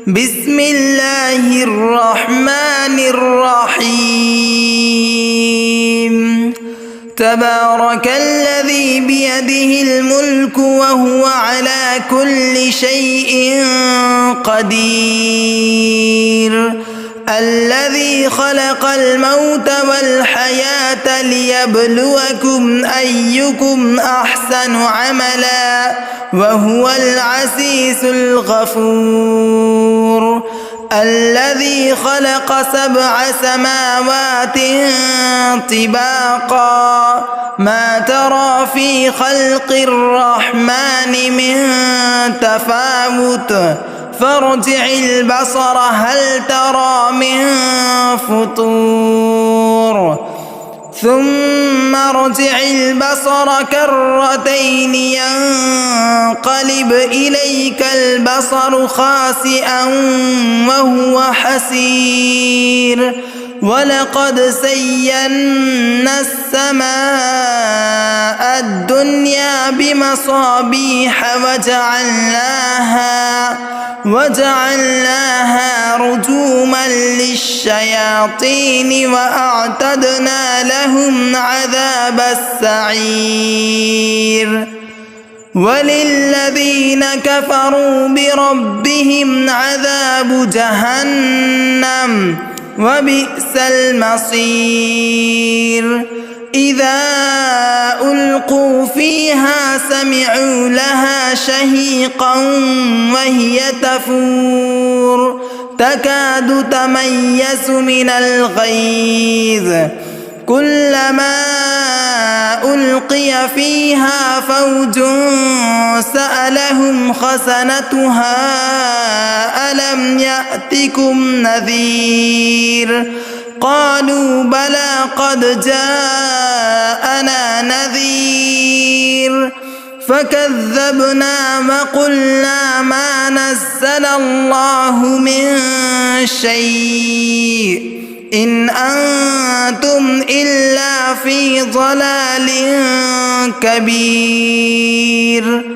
بسم الله الرحمن الرحيم تبارك الذي بيده الملك وهو على كل شيء قدير الذي خلق الموت والحياة ليبلوكم أيكم أحسن عملا وهو العزيز الغفور الذي خلق 7 سماوات طباقا ما ترى في خلق الرحمن من تفاوت فارجع البصر هل ترى من فطور ثم ارجع البصر كرتين ينقلب إليك البصر خاسئا وهو حسير ولقد زينا السماء الدنيا بمصابيح وجعلناها رجوما للشياطين وأعتدنا لهم عذاب السعير وللذين كفروا بربهم عذاب جهنم وبئس المصير إذا ألقوا فيها سمعوا لها شهيقا وهي تفور تكاد تميز من الغيظ كلما ألقي فيها فوج سألهم خزنتها ألم يأتكم نذير قالوا بلى قد جاءنا نذير فكذبنا وقلنا ما نزل الله من شيء إن أنتم إلا في ضلال كبير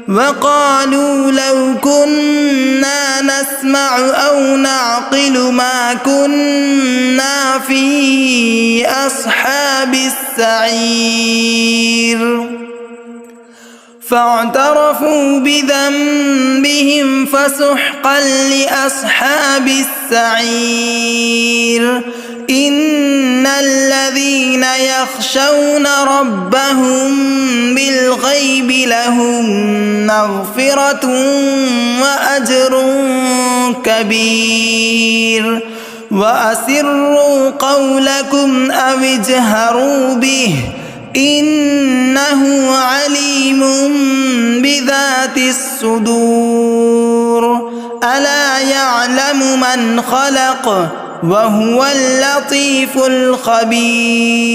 وقالوا لو كنا نسمع أو نعقل ما كنا في أصحاب السعير فاعترفوا بذنبهم فسحقا لأصحاب السعير إن الذين يخشون ربهم بالغيب لهم مغفرة وأجر كبير وأسروا قولكم أو اجهروا به إنه عليم بذات الصدور ألا يعلم من خلق وهو اللطيف الخبير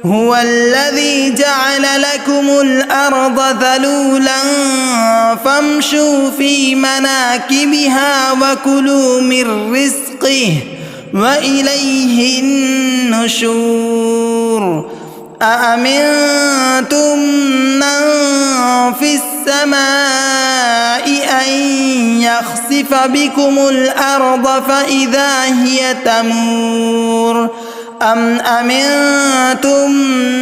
هو الذي جعل لكم الأرض ذلولا فامشوا في مناكبها وكلوا من رزقه وإليه النشور أأمنتم من في السماء أن يخسف بكم الأرض فإذا هي تمور أم أمنتم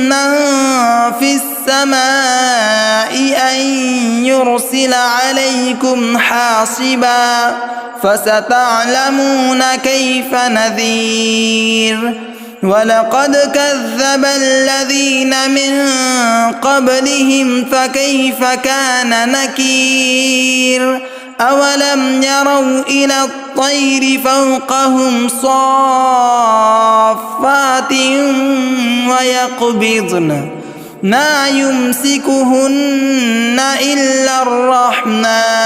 من في السماء أن يرسل عليكم حاصبا فستعلمون كيف نذير ولقد كذب الذين من قبلهم فكيف كان نكير أولم يروا إلى الطير فوقهم صافات ويقبضن ما يمسكهن إلا الرحمن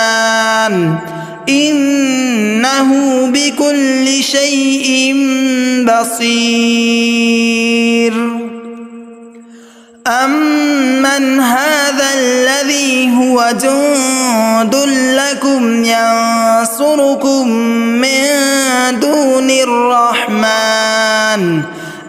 إنه بكل شيء بصير أمن هذا الذي هو جند لكم ينصركم من دون الرحمن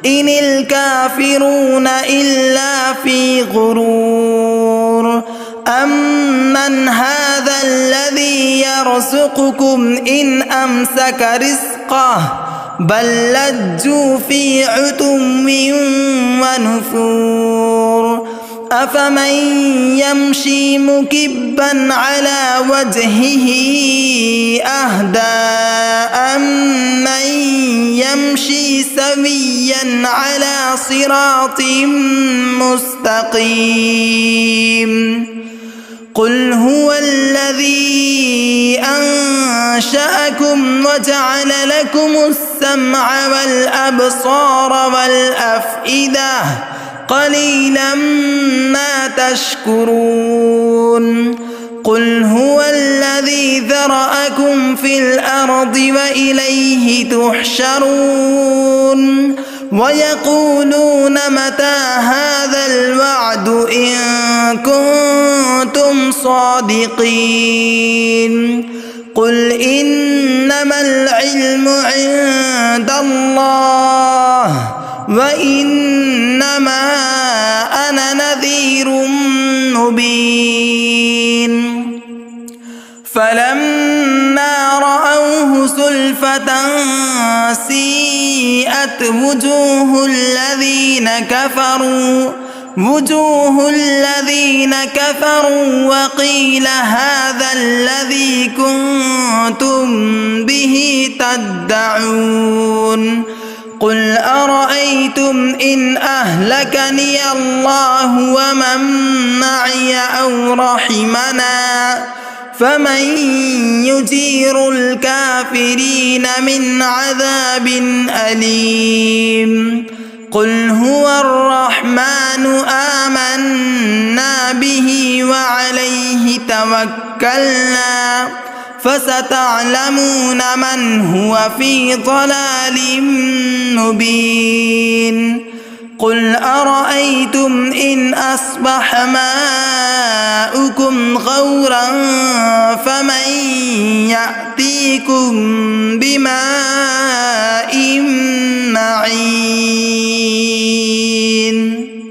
إن الكافرون إلا في غرور أمن هذا الذي يرزقكم إن أمسك رزقه بل لجوا في عتو ونفور أفمن يمشي مكبا على وجهه أهدى أمن يمشي سويا على صراط مستقيم قل هو الذي أنشأكم وجعل لكم السمع والأبصار والأفئدة قليلا ما تشكرون قل هو الذي ذرأكم في الأرض وإليه تحشرون ويقولون متى هذا الوعد إن كنتم صادقين قل إنما العلم عند الله وإنما أنا نذير مبين فلما رأوه زلفة سيئت وجوه الذين كفروا وقيل هذا الذي كنتم به تدعون قل أرأيتم إن أهلكني الله ومن معي أو رحمنا فمن يجير الكافرين من عذاب أليم قل هو الرحمن آمنا به وعليه توكلنا فستعلمون من هو في ضلال مبين قل أرأيتم إن أصبح ماؤكم غورا فمن يأتيكم بماء